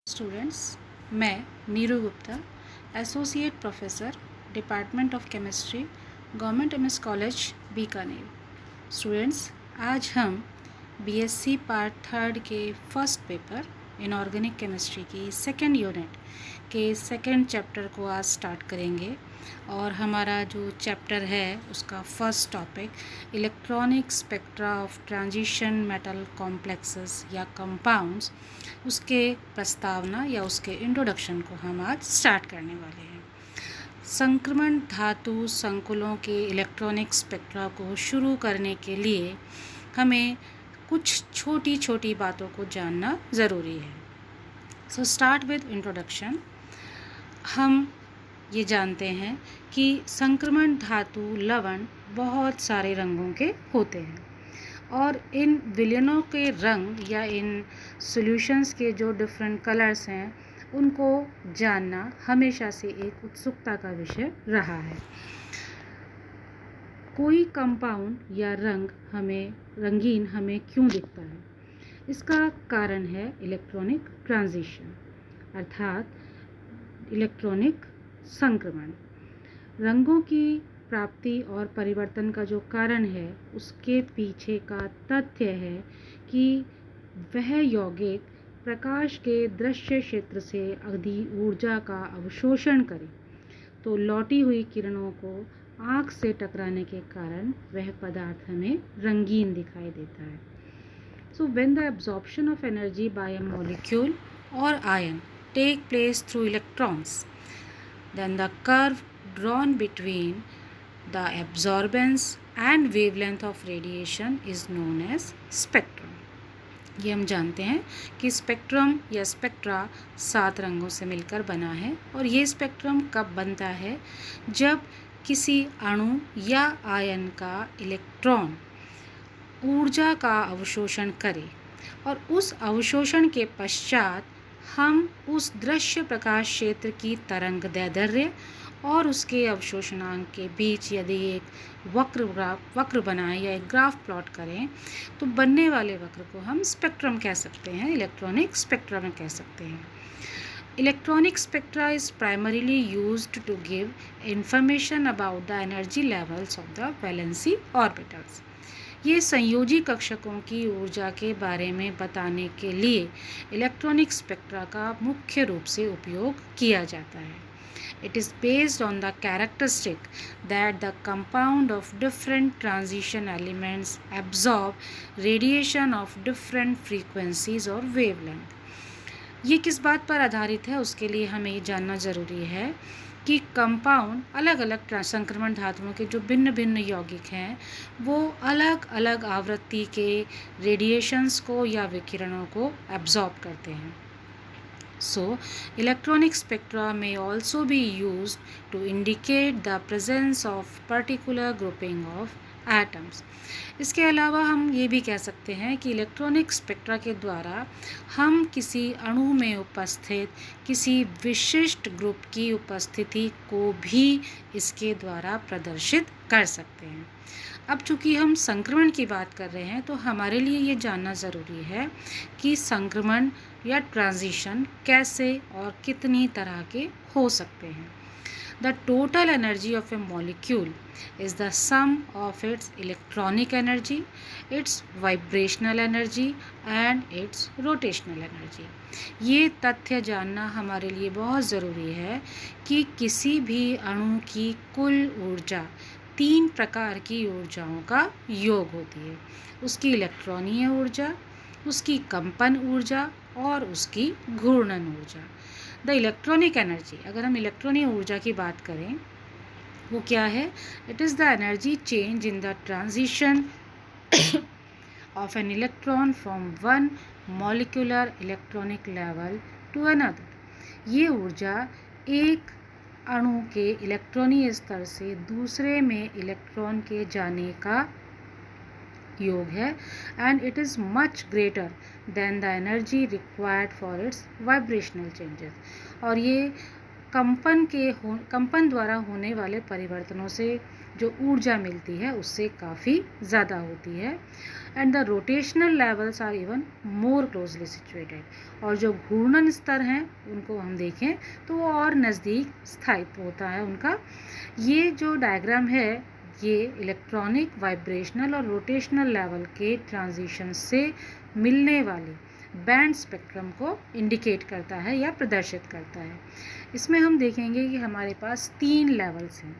Students, मैं Neeru Gupta, associate professor, department of chemistry, government MS college Bikaner. Students, आज हम BSc part third के first paper inorganic chemistry की second unit के second chapter को आज स्टार्ट करेंगे। और हमारा जो चैप्टर है उसका first topic electronic spectra of transition metal complexes या कंपाउंड्स, उसके प्रस्तावना या उसके इंट्रोडक्शन को हम आज स्टार्ट करने वाले हैं। संक्रमण धातु संकुलों के इलेक्ट्रॉनिक स्पेक्ट्रा को शुरू करने के लिए हमें कुछ छोटी छोटी बातों को जानना ज़रूरी है। So start with introduction. हम ये जानते हैं कि संक्रमण धातु लवण बहुत सारे रंगों के होते हैं और इन विलयनों के रंग या इन सॉल्यूशंस के जो डिफरेंट कलर्स हैं उनको जानना हमेशा से एक उत्सुकता का विषय रहा है। कोई कंपाउंड या रंगीन हमें क्यों दिखता है? इसका कारण है इलेक्ट्रॉनिक ट्रांजिशन अर्थात इलेक्ट्रॉनिक संक्रमण। रंगों की प्राप्ति और परिवर्तन का जो कारण है उसके पीछे का तथ्य है कि वह यौगिक प्रकाश के दृश्य क्षेत्र से अधिक ऊर्जा का अवशोषण करे तो लौटी हुई किरणों को आँख से टकराने के कारण वह पदार्थ हमें रंगीन दिखाई देता है। So when the absorption of energy by a molecule or ion take place through electrons, then the curve drawn between the absorbance and wavelength of radiation is known as spectrum. ये हम जानते हैं कि स्पेक्ट्रम या spectra 7 रंगों से मिलकर बना है और ये स्पेक्ट्रम कब बनता है? जब किसी अणु या आयन का इलेक्ट्रॉन ऊर्जा का अवशोषण करे और उस अवशोषण के पश्चात हम उस दृश्य प्रकाश क्षेत्र की तरंग दैर्ध्य और उसके अवशोषणांक के बीच यदि एक वक्र बनाएं या एक ग्राफ प्लॉट करें तो बनने वाले वक्र को हम स्पेक्ट्रम कह सकते हैं, इलेक्ट्रॉनिक स्पेक्ट्रम कह सकते हैं। Electronic spectra is primarily used to give information about the energy levels of the valency orbitals. ये संयोजी कक्षकों की ऊर्जा के बारे में बताने के लिए इलेक्ट्रॉनिक स्पेक्ट्रा का मुख्य रूप से उपयोग किया जाता है। It is based on the characteristic that the compound of different transition elements absorb radiation of different frequencies or wavelength. ये किस बात पर आधारित है उसके लिए हमें ये जानना ज़रूरी है कि कंपाउंड अलग अलग संक्रमण धातुओं के जो भिन्न भिन्न यौगिक हैं वो अलग अलग आवृत्ति के रेडिएशंस को या विकिरणों को एब्जॉर्ब करते हैं। So, electronic spectra may also be used to indicate the presence of particular grouping of atoms. इसके अलावा हम ये भी कह सकते हैं कि इलेक्ट्रॉनिक स्पेक्ट्रा के द्वारा हम किसी अणु में उपस्थित किसी विशिष्ट ग्रुप की उपस्थिति को भी इसके द्वारा प्रदर्शित कर सकते हैं। अब चूँकि हम संक्रमण की बात कर रहे हैं तो हमारे लिए ये जानना ज़रूरी है कि संक्रमण या ट्रांजिशन कैसे और कितनी तरह के हो सकते हैं। The total energy of a molecule is the sum of its electronic energy, its vibrational energy and its rotational energy. ये तथ्य जानना हमारे लिए बहुत ज़रूरी है कि किसी भी अणु की कुल ऊर्जा 3 प्रकार की ऊर्जाओं का योग होती है। उसकी इलेक्ट्रॉनीय ऊर्जा, उसकी कंपन ऊर्जा और उसकी घूर्णन ऊर्जा। द इलेक्ट्रॉनिक एनर्जी, अगर हम इलेक्ट्रॉनिक ऊर्जा की बात करें वो क्या है? It is the energy change in the transition of an electron from one molecular electronic level to another. ये ऊर्जा एक अणु के इलेक्ट्रॉनीय स्तर से दूसरे में इलेक्ट्रॉन के जाने का योग है and it is much greater than the energy required for its vibrational changes. और ये कंपन द्वारा होने वाले परिवर्तनों से जो ऊर्जा मिलती है उससे काफ़ी ज़्यादा होती है। And the rotational levels are even more closely situated, और जो घूर्णन स्तर हैं उनको हम देखें तो वो और नज़दीक स्थायित्व होता है उनका। ये जो डायग्राम है ये इलेक्ट्रॉनिक, वाइब्रेशनल और रोटेशनल लेवल के ट्रांजिशन से मिलने वाली बैंड स्पेक्ट्रम को इंडिकेट करता है या प्रदर्शित करता है। इसमें हम देखेंगे कि हमारे पास 3 लेवल्स हैं।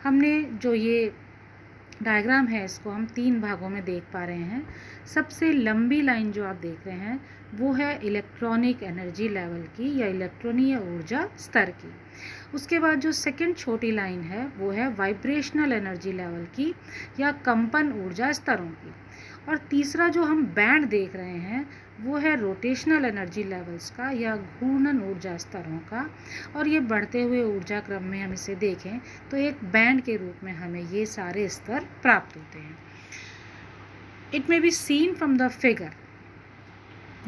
हमने जो ये डायग्राम है इसको हम 3 भागों में देख पा रहे हैं। सबसे लंबी लाइन जो आप देख रहे हैं वो है इलेक्ट्रॉनिक एनर्जी लेवल की या इलेक्ट्रॉनीय ऊर्जा स्तर की। उसके बाद जो सेकंड छोटी लाइन है वो है वाइब्रेशनल एनर्जी लेवल की या कंपन ऊर्जा स्तरों की। और तीसरा जो हम बैंड देख रहे हैं वो है रोटेशनल एनर्जी लेवल्स का या घूर्णन ऊर्जा स्तरों का। और ये बढ़ते हुए ऊर्जा क्रम में हम इसे देखें तो एक बैंड के रूप में हमें ये सारे स्तर प्राप्त होते हैं। It may be seen from the figure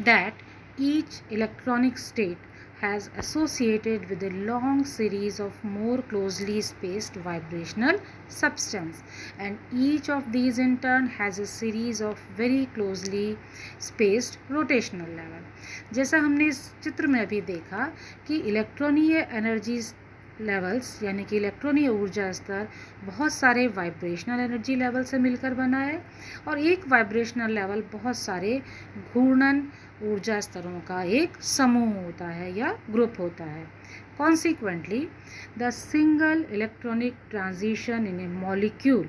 that each electronic state has associated with a long series of more closely spaced vibrational substance, and each of these in turn has a series of very closely spaced rotational level. जैसा हमने इस चित्र में अभी देखा कि इलेक्ट्रॉनीय energy levels यानी कि इलेक्ट्रॉनीय ऊर्जा स्तर बहुत सारे वाइब्रेशनल एनर्जी लेवल से मिलकर बना है, और एक वाइब्रेशनल लेवल बहुत सारे घूर्णन ऊर्जा स्तरों का एक समूह होता है या ग्रुप होता है। Consequently, the single electronic transition in a molecule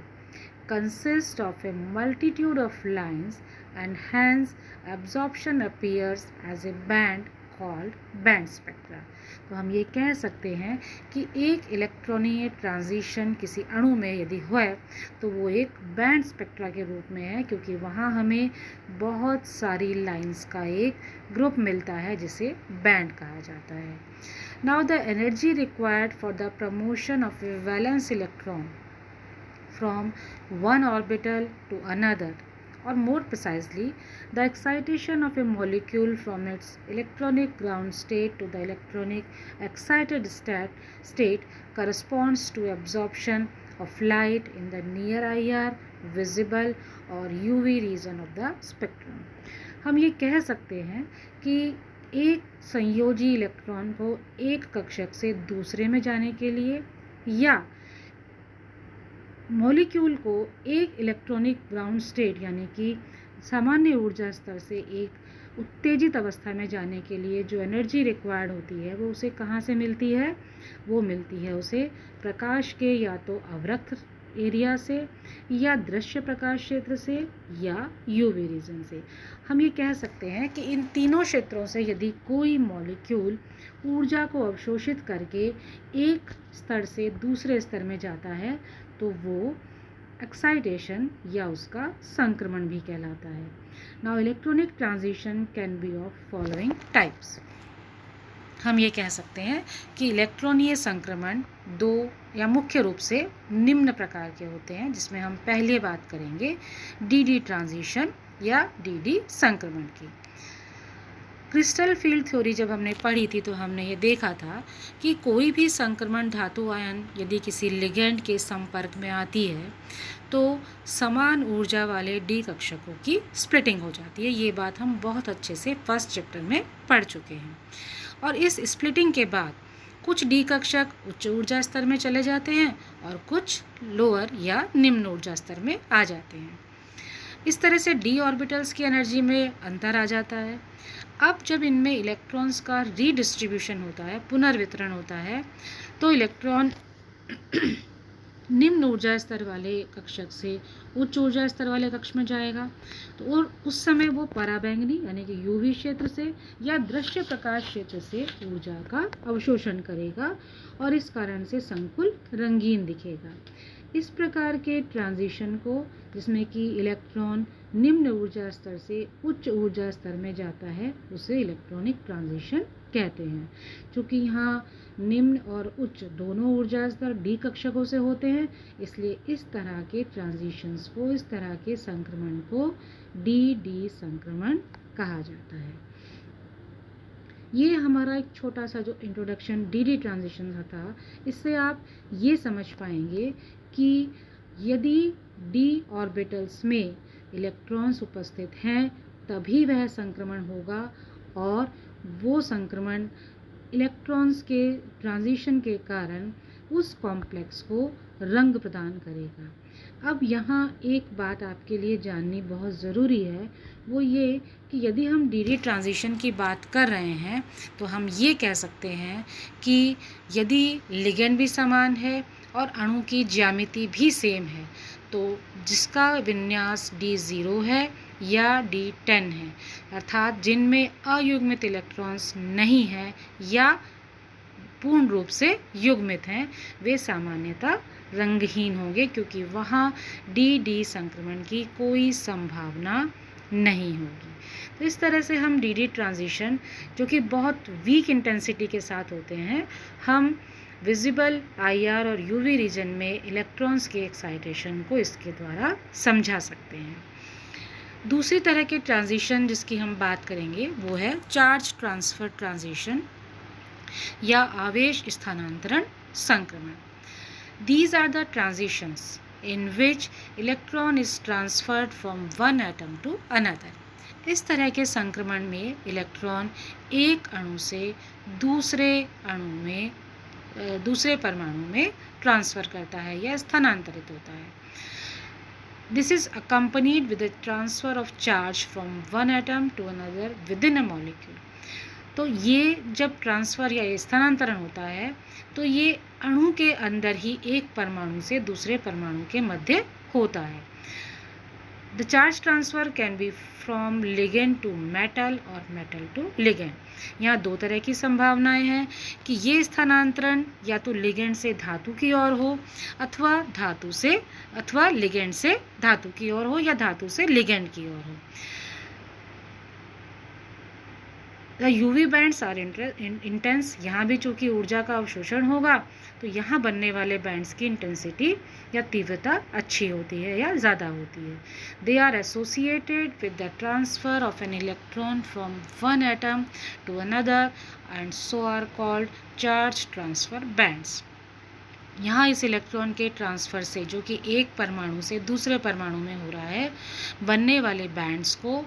consists of a multitude of lines, and hence absorption appears as a band called band spectra. तो हम ये कह सकते हैं कि एक इलेक्ट्रॉनीय ट्रांजिशन किसी अणु में यदि है तो वो एक बैंड स्पेक्ट्रा के रूप में है, क्योंकि वहाँ हमें बहुत सारी लाइंस का एक ग्रुप मिलता है जिसे बैंड कहा जाता है। Now the energy required for the promotion of A valence electron from one orbital to another, or more precisely, the excitation of a molecule from its electronic ground state to the electronic excited state corresponds to absorption of light in the near IR, visible or UV region of the spectrum. हम ये कह सकते हैं कि एक संयोजी electron को एक कक्षक से दूसरे में जाने के लिए या मॉलिक्यूल को एक इलेक्ट्रॉनिक ग्राउंड स्टेट यानी कि सामान्य ऊर्जा स्तर से एक उत्तेजित अवस्था में जाने के लिए जो एनर्जी रिक्वायर्ड होती है वो उसे कहाँ से मिलती है? वो मिलती है उसे प्रकाश के या तो अवरक्त एरिया से या दृश्य प्रकाश क्षेत्र से या यूवी रीजन से। हम ये कह सकते हैं कि इन तीनों क्षेत्रों से यदि कोई मॉलिक्यूल ऊर्जा को अवशोषित करके एक स्तर से दूसरे स्तर में जाता है तो वो एक्साइटेशन या उसका संक्रमण भी कहलाता है। Now electronic transition can be of following types. हम ये कह सकते हैं कि इलेक्ट्रॉनीय संक्रमण 2 या मुख्य रूप से निम्न प्रकार के होते हैं, जिसमें हम पहले बात करेंगे डीडी ट्रांजिशन या डीडी संक्रमण की। क्रिस्टल फील्ड थ्योरी जब हमने पढ़ी थी तो हमने ये देखा था कि कोई भी संक्रमण धातु आयन यदि किसी लिगेंड के संपर्क में आती है तो समान ऊर्जा वाले डी कक्षकों की स्प्लिटिंग हो जाती है। ये बात हम बहुत अच्छे से फर्स्ट चैप्टर में पढ़ चुके हैं। और इस स्प्लिटिंग के बाद कुछ डी कक्षक उच्च ऊर्जा स्तर में चले जाते हैं और कुछ लोअर या निम्न ऊर्जा स्तर में आ जाते हैं। इस तरह से डी ऑर्बिटल्स की एनर्जी में अंतर आ जाता है। अब जब इनमें इलेक्ट्रॉन्स का रीडिस्ट्रीब्यूशन होता है, पुनर्वितरण होता है, तो इलेक्ट्रॉन निम्न ऊर्जा स्तर वाले कक्षक से उच्च ऊर्जा स्तर वाले कक्ष में जाएगा, तो और उस समय वो पराबैंगनी यानी कि यूवी क्षेत्र से या दृश्य प्रकाश क्षेत्र से ऊर्जा का अवशोषण करेगा और इस कारण से संकुल रंगीन दिखेगा। इस प्रकार के ट्रांजिशन को, जिसमें कि इलेक्ट्रॉन निम्न ऊर्जा स्तर से उच्च ऊर्जा स्तर में जाता है, उसे इलेक्ट्रॉनिक ट्रांजिशन कहते हैं। क्योंकि यहाँ निम्न और उच्च दोनों ऊर्जा स्तर डी कक्षकों से होते हैं, इसलिए इस तरह के ट्रांजिशंस को, इस तरह के संक्रमण को डी संक्रमण कहा जाता है। ये हमारा एक छोटा सा जो इंट्रोडक्शन डी ट्रांजिशन था, इससे आप ये समझ पाएंगे कि यदि d ऑर्बिटल्स में इलेक्ट्रॉन्स उपस्थित हैं तभी वह संक्रमण होगा और वो संक्रमण इलेक्ट्रॉन्स के ट्रांजिशन के कारण उस कॉम्प्लेक्स को रंग प्रदान करेगा। अब यहाँ एक बात आपके लिए जाननी बहुत ज़रूरी है, वो ये कि यदि हम डी ट्रांजिशन की बात कर रहे हैं तो हम ये कह सकते हैं कि यदि लिगेंड भी समान है और अणु की ज्यामिति भी सेम है तो जिसका विन्यास D0 है या D10 है, अर्थात जिनमें अयुग्मित इलेक्ट्रॉन्स नहीं हैं या पूर्ण रूप से युग्मित हैं, वे सामान्यतः रंगहीन होंगे क्योंकि वहाँ डी संक्रमण की कोई संभावना नहीं होगी। तो इस तरह से हम डी ट्रांजिशन जो कि बहुत वीक इंटेंसिटी के साथ होते हैं, हम विजिबल IR और UV रीजन में इलेक्ट्रॉन्स के एक्साइटेशन को इसके द्वारा समझा सकते हैं। दूसरी तरह के ट्रांजिशन जिसकी हम बात करेंगे वो है चार्ज ट्रांसफ़र ट्रांजिशन या आवेश स्थानांतरण संक्रमण। These are the transitions in which electron is transferred from one atom to another. इस तरह के संक्रमण में इलेक्ट्रॉन एक अणु से दूसरे परमाणु में ट्रांसफ़र करता है या स्थानांतरित होता है। This is accompanied with the transfer of charge from one atom to another within a molecule. तो ये जब ट्रांसफ़र या स्थानांतरण होता है तो ये अणु के अंदर ही एक परमाणु से दूसरे परमाणु के मध्य होता है। The charge transfer can be from ligand to metal और मेटल टू लिगेंड। यहाँ दो तरह की संभावनाएं हैं कि ये स्थानांतरण या तो लिगेंड से धातु की ओर हो अथवा लिगेंड से धातु की ओर हो या धातु से लिगेंड की ओर हो। The UV bands are intense. यहाँ भी चूँकि ऊर्जा का अवशोषण होगा तो यहाँ बनने वाले बैंड्स की इंटेंसिटी या तीव्रता अच्छी होती है या ज़्यादा होती है। They are associated with the transfer of an electron from one atom to another and so are called charge transfer bands. यहाँ इस इलेक्ट्रॉन के ट्रांसफ़र से जो कि एक परमाणु से दूसरे परमाणु में हो रहा है बनने वाले बैंड्स को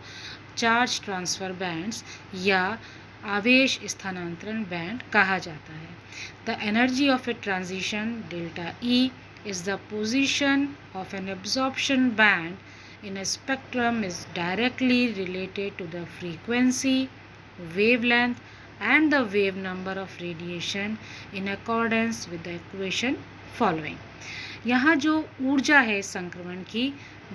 चार्ज ट्रांसफ़र बैंड्स या आवेश स्थानांतरण बैंड कहा जाता है। The energy of a transition delta E is the position of an absorption band in a spectrum is directly related to the frequency, wavelength and the wave number of radiation in accordance with the equation following. यहाँ जो ऊर्जा है इस संक्रमण की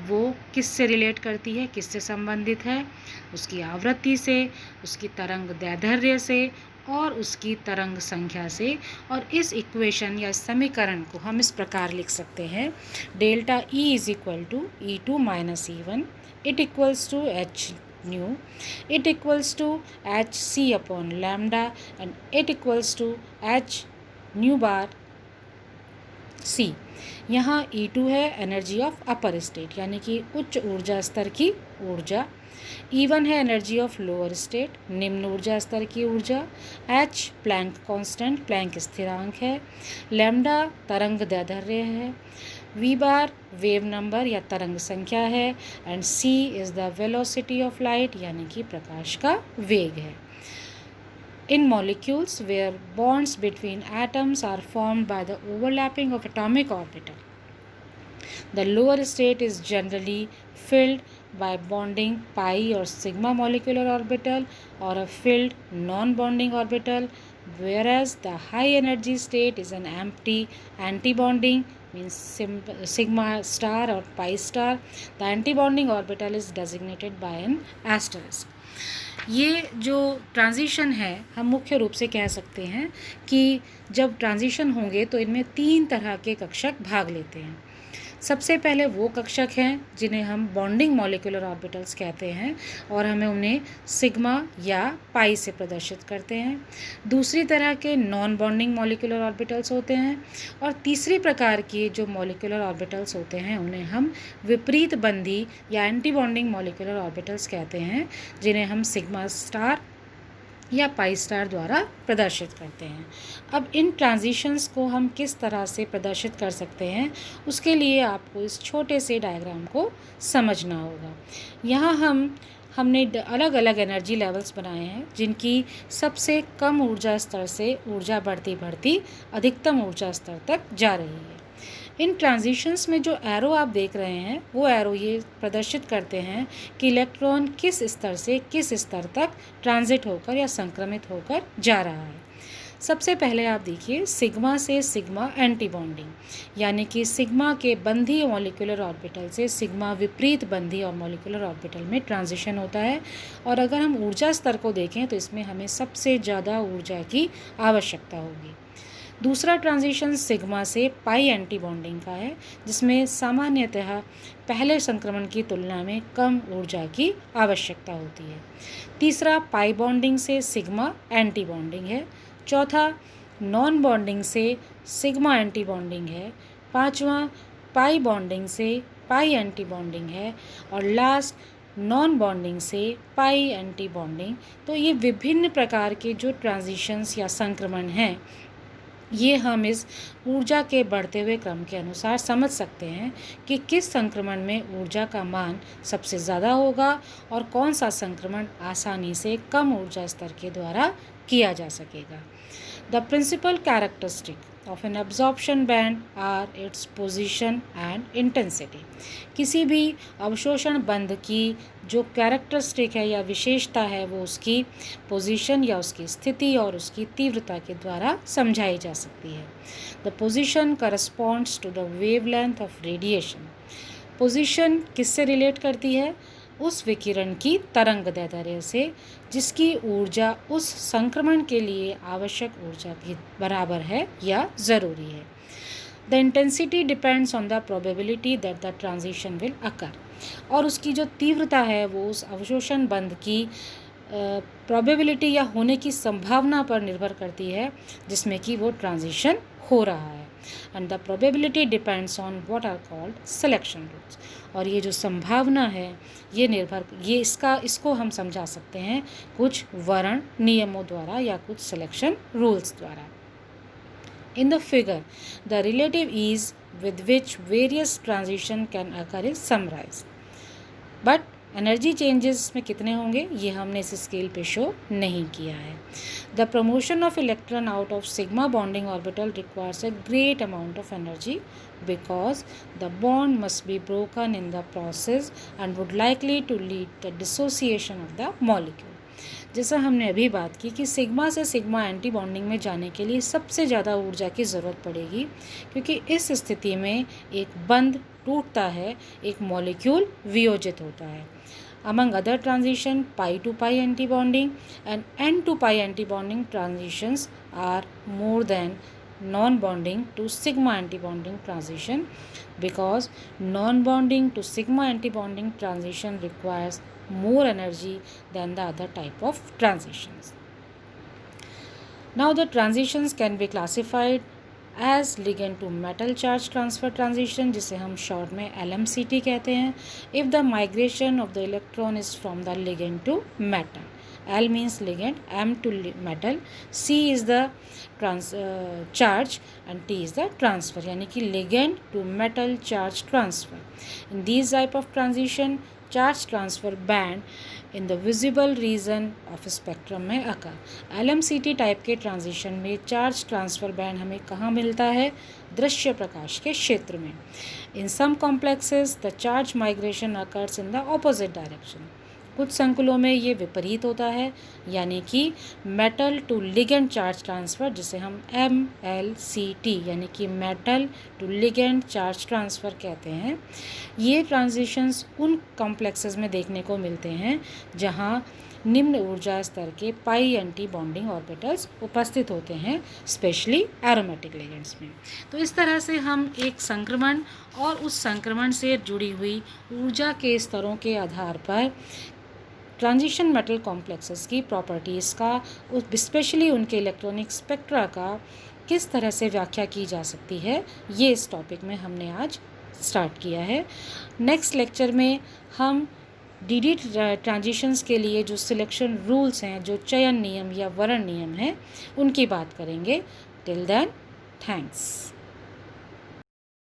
वो किससे relate करती है, किससे संबंधित है? उसकी आवृत्ति से, उसकी तरंग दैर्ध्य से और उसकी तरंग संख्या से। और इस इक्वेशन या समीकरण को हम इस प्रकार लिख सकते हैं, delta E is equal to E2 minus E1, it equals to H nu, it equals to hc upon lambda and it equals to h nu bar c। यहाँ E2 है एनर्जी ऑफ अपर स्टेट यानी कि उच्च ऊर्जा स्तर की ऊर्जा, E1 है एनर्जी ऑफ लोअर स्टेट निम्न ऊर्जा स्तर की ऊर्जा, H प्लैंक कांस्टेंट प्लैंक स्थिरांक है, लैम्डा तरंग दैर्ध्य है, V बार वेव नंबर या तरंग संख्या है and C is the velocity of light यानी कि प्रकाश का वेग है। In molecules where bonds between atoms are formed by the overlapping of atomic orbital, the lower state is generally filled by bonding pi or sigma molecular orbital or a filled non-bonding orbital, whereas the high energy state is an empty anti-bonding means sigma star or pi star. The anti-bonding orbital is designated by an asterisk. ये जो transition है हम मुख्य रूप से कह सकते हैं कि जब ट्रांजिशन होंगे तो इनमें 3 तरह के कक्षक भाग लेते हैं। सबसे पहले वो कक्षक हैं जिन्हें हम बॉन्डिंग मॉलिक्यूलर ऑर्बिटल्स कहते हैं और हमें उन्हें सिग्मा या पाई से प्रदर्शित करते हैं। दूसरी तरह के नॉन बॉन्डिंग मॉलिक्यूलर ऑर्बिटल्स होते हैं और तीसरी प्रकार के जो मॉलिक्यूलर ऑर्बिटल्स होते हैं उन्हें हम विपरीत बंधी या एंटी बॉन्डिंग मॉलिक्यूलर ऑर्बिटल्स कहते हैं, जिन्हें हम सिग्मा स्टार या पाई स्टार द्वारा प्रदर्शित करते हैं। अब इन ट्रांजिशंस को हम किस तरह से प्रदर्शित कर सकते हैं, उसके लिए आपको इस छोटे से डायग्राम को समझना होगा। यहाँ हमने अलग अलग एनर्जी लेवल्स बनाए हैं, जिनकी सबसे कम ऊर्जा स्तर से ऊर्जा बढ़ती बढ़ती अधिकतम ऊर्जा स्तर तक जा रही है। इन ट्रांजिशंस में जो एरो आप देख रहे हैं, वो एरो ये प्रदर्शित करते हैं कि इलेक्ट्रॉन किस स्तर से किस स्तर तक ट्रांजिट होकर या संक्रमित होकर जा रहा है। सबसे पहले आप देखिए सिग्मा से सिग्मा एंटी बॉन्डिंग, यानी कि सिग्मा के बंधी मॉलिक्यूलर ऑर्बिटल से सिग्मा विपरीत बंधी और मॉलिक्यूलर ऑर्बिटल में ट्रांजिशन होता है। और अगर हम ऊर्जा स्तर को देखें तो इसमें हमें सबसे ज़्यादा ऊर्जा की आवश्यकता होगी। दूसरा ट्रांजिशन सिग्मा से पाई एंटी बॉन्डिंग का है, जिसमें सामान्यतः पहले संक्रमण की तुलना में कम ऊर्जा की आवश्यकता होती है। तीसरा पाई बॉन्डिंग से सिग्मा एंटी बॉन्डिंग है। चौथा नॉन बॉन्डिंग से सिग्मा एंटी बॉन्डिंग है। पांचवा पाई बॉन्डिंग से पाई एंटी बॉन्डिंग है। और लास्ट नॉन बॉन्डिंग से पाई एंटी बॉन्डिंग। तो ये विभिन्न प्रकार के जो ट्रांजिशंस या संक्रमण हैं, ये हम इस ऊर्जा के बढ़ते हुए क्रम के अनुसार समझ सकते हैं कि किस संक्रमण में ऊर्जा का मान सबसे ज़्यादा होगा और कौन सा संक्रमण आसानी से कम ऊर्जा स्तर के द्वारा किया जा सकेगा। The principal characteristic of an absorption band are its position and intensity। किसी भी अवशोषण बंध की जो कैरेक्टरिस्टिक है या विशेषता है, वो उसकी पोजीशन या उसकी स्थिति और उसकी तीव्रता के द्वारा समझाई जा सकती है। The position corresponds to the wavelength of radiation. Position किससे रिलेट करती है? उस विकिरण की तरंग दैर्ध्य से जिसकी ऊर्जा उस संक्रमण के लिए आवश्यक ऊर्जा के बराबर है या ज़रूरी है। The intensity depends on the probability that the transition will occur. और उसकी जो तीव्रता है वो उस अवशोषण बंध की प्रोबेबिलिटी या होने की संभावना पर निर्भर करती है जिसमें कि वो ट्रांजिशन हो रहा है। And the probability depends on what are called selection rules. और ये जो संभावना है ये इसको हम समझा सकते हैं कुछ वर्ण नियमों द्वारा या कुछ सिलेक्शन रूल्स द्वारा। In the figure, the relative ease with which various transition can occur is summarized. But energy changes में कितने होंगे ये हमने इस स्केल पे शो नहीं किया है। The promotion of electron out of sigma bonding orbital requires a great amount of energy because the bond must be broken in the process and would likely to lead the dissociation of the molecule. जैसा हमने अभी बात की कि sigma से sigma anti bonding में जाने के लिए सबसे ज़्यादा ऊर्जा की ज़रूरत पड़ेगी, क्योंकि इस स्थिति में एक बंध टूटता है, एक मॉलिक्यूल वियोजित होता है। Among other transition, pi to pi antibonding and n to pi antibonding transitions are more than non-bonding to sigma antibonding transition because non-bonding to sigma antibonding transition requires more energy than the other type of transitions. Now the transitions can be classified as ligand to metal charge transfer transition, जिसे हम short में LMCT कहते हैं। If the migration of the electron is from the ligand to metal, L means ligand, M to metal, C is the charge and T is the transfer, यानी कि ligand to metal charge transfer. In these type of transition, charge transfer band in the visible region of spectrum में occur. LMCT type के transition में charge transfer band हमें कहाँ मिलता है? दृश्य प्रकाश के क्षेत्र में। In some complexes, the charge migration occurs in the opposite direction. कुछ संकुलों में ये विपरीत होता है, यानी कि metal to ligand charge transfer, जिसे हम MLCT यानी कि metal to ligand charge transfer कहते हैं। ये ट्रांजिशंस उन कॉम्प्लेक्सेस में देखने को मिलते हैं जहाँ निम्न ऊर्जा स्तर के पाई एंटी बॉन्डिंग ऑर्बिटल्स उपस्थित होते हैं, स्पेशली एरोमेटिक लिगेंड्स में। तो इस तरह से हम एक संक्रमण और उस संक्रमण से जुड़ी हुई ऊर्जा के स्तरों के आधार पर ट्रांजिशन मेटल कॉम्प्लेक्सेस की प्रॉपर्टीज़ का, स्पेशली उनके इलेक्ट्रॉनिक स्पेक्ट्रा का किस तरह से व्याख्या की जा सकती है, ये इस टॉपिक में हमने आज स्टार्ट किया है। नेक्स्ट लेक्चर में हम डीडी ट्रांजिशंस के लिए जो सिलेक्शन रूल्स हैं, जो चयन नियम या वर्ण नियम हैं, उनकी बात करेंगे। Till then, thanks.